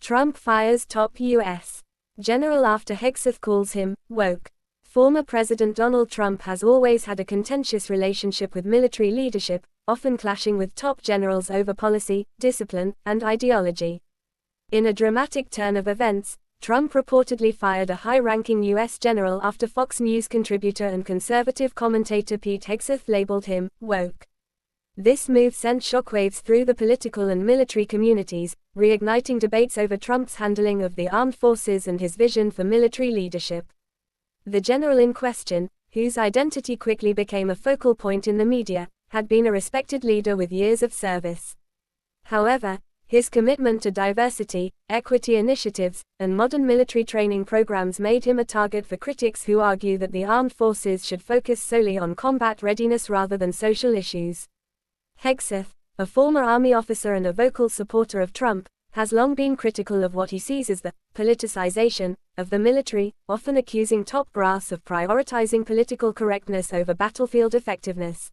Trump fires top U.S. general after Hegseth calls him woke. Former President Donald Trump has always had a contentious relationship with military leadership, often clashing with top generals over policy, discipline, and ideology. In a dramatic turn of events, Trump reportedly fired a high-ranking U.S. general after Fox News contributor and conservative commentator Pete Hegseth labeled him woke. This move sent shockwaves through the political and military communities, reigniting debates over Trump's handling of the armed forces and his vision for military leadership. The general in question, whose identity quickly became a focal point in the media, had been a respected leader with years of service. However, his commitment to diversity, equity initiatives, and modern military training programs made him a target for critics who argue that the armed forces should focus solely on combat readiness rather than social issues. Hegseth, a former Army officer and a vocal supporter of Trump, has long been critical of what he sees as the politicization of the military, often accusing top brass of prioritizing political correctness over battlefield effectiveness.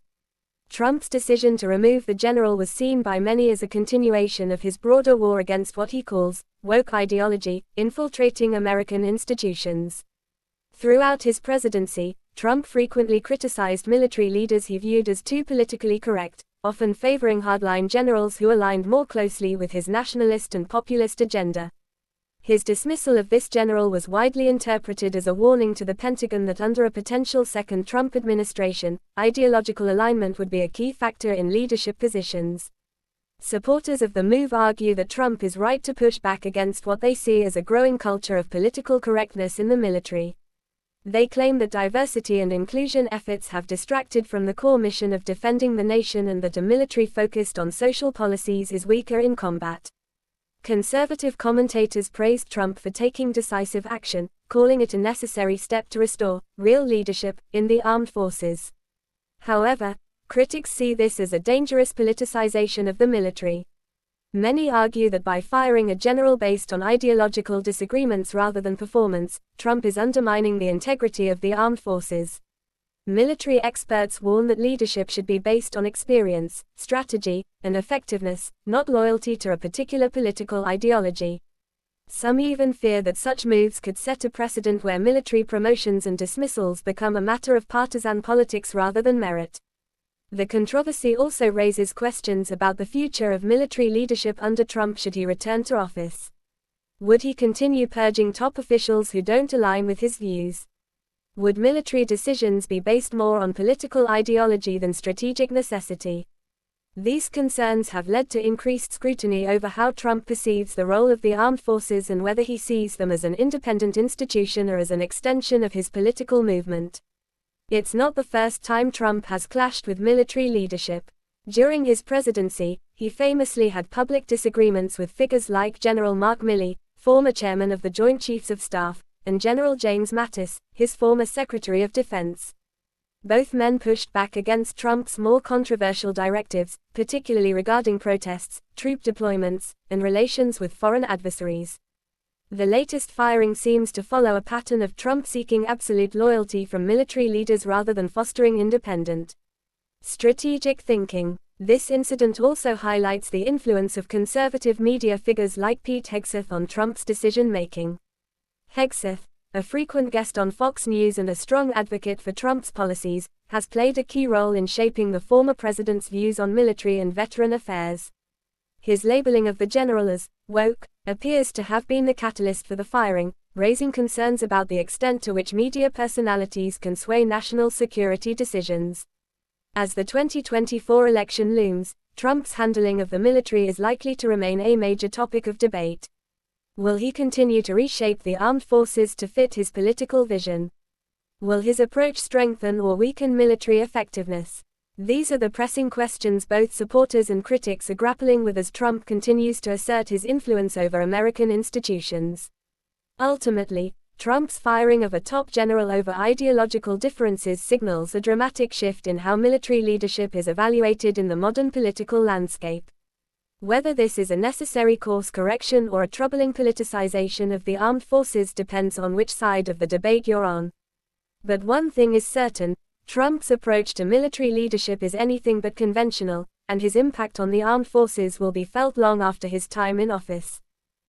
Trump's decision to remove the general was seen by many as a continuation of his broader war against what he calls woke ideology, infiltrating American institutions. Throughout his presidency, Trump frequently criticized military leaders he viewed as too politically correct, often favoring hardline generals who aligned more closely with his nationalist and populist agenda. His dismissal of this general was widely interpreted as a warning to the Pentagon that under a potential second Trump administration, ideological alignment would be a key factor in leadership positions. Supporters of the move argue that Trump is right to push back against what they see as a growing culture of political correctness in the military. They claim that diversity and inclusion efforts have distracted from the core mission of defending the nation and that a military focused on social policies is weaker in combat. Conservative commentators praised Trump for taking decisive action, calling it a necessary step to restore real leadership in the armed forces. However, critics see this as a dangerous politicization of the military. Many argue that by firing a general based on ideological disagreements rather than performance, Trump is undermining the integrity of the armed forces. Military experts warn that leadership should be based on experience, strategy, and effectiveness, not loyalty to a particular political ideology. Some even fear that such moves could set a precedent where military promotions and dismissals become a matter of partisan politics rather than merit. The controversy also raises questions about the future of military leadership under Trump should he return to office. Would he continue purging top officials who don't align with his views? Would military decisions be based more on political ideology than strategic necessity? These concerns have led to increased scrutiny over how Trump perceives the role of the armed forces and whether he sees them as an independent institution or as an extension of his political movement. It's not the first time Trump has clashed with military leadership. During his presidency, he famously had public disagreements with figures like General Mark Milley, former chairman of the Joint Chiefs of Staff, and General James Mattis, his former Secretary of Defense. Both men pushed back against Trump's more controversial directives, particularly regarding protests, troop deployments, and relations with foreign adversaries. The latest firing seems to follow a pattern of Trump seeking absolute loyalty from military leaders rather than fostering independent, strategic thinking. This incident also highlights the influence of conservative media figures like Pete Hegseth on Trump's decision-making. Hegseth, a frequent guest on Fox News and a strong advocate for Trump's policies, has played a key role in shaping the former president's views on military and veteran affairs. His labeling of the general as woke appears to have been the catalyst for the firing, raising concerns about the extent to which media personalities can sway national security decisions. As the 2024 election looms, Trump's handling of the military is likely to remain a major topic of debate. Will he continue to reshape the armed forces to fit his political vision? Will his approach strengthen or weaken military effectiveness? These are the pressing questions both supporters and critics are grappling with as Trump continues to assert his influence over American institutions. Ultimately, Trump's firing of a top general over ideological differences signals a dramatic shift in how military leadership is evaluated in the modern political landscape. Whether this is a necessary course correction or a troubling politicization of the armed forces depends on which side of the debate you're on. But one thing is certain, Trump's approach to military leadership is anything but conventional, and his impact on the armed forces will be felt long after his time in office.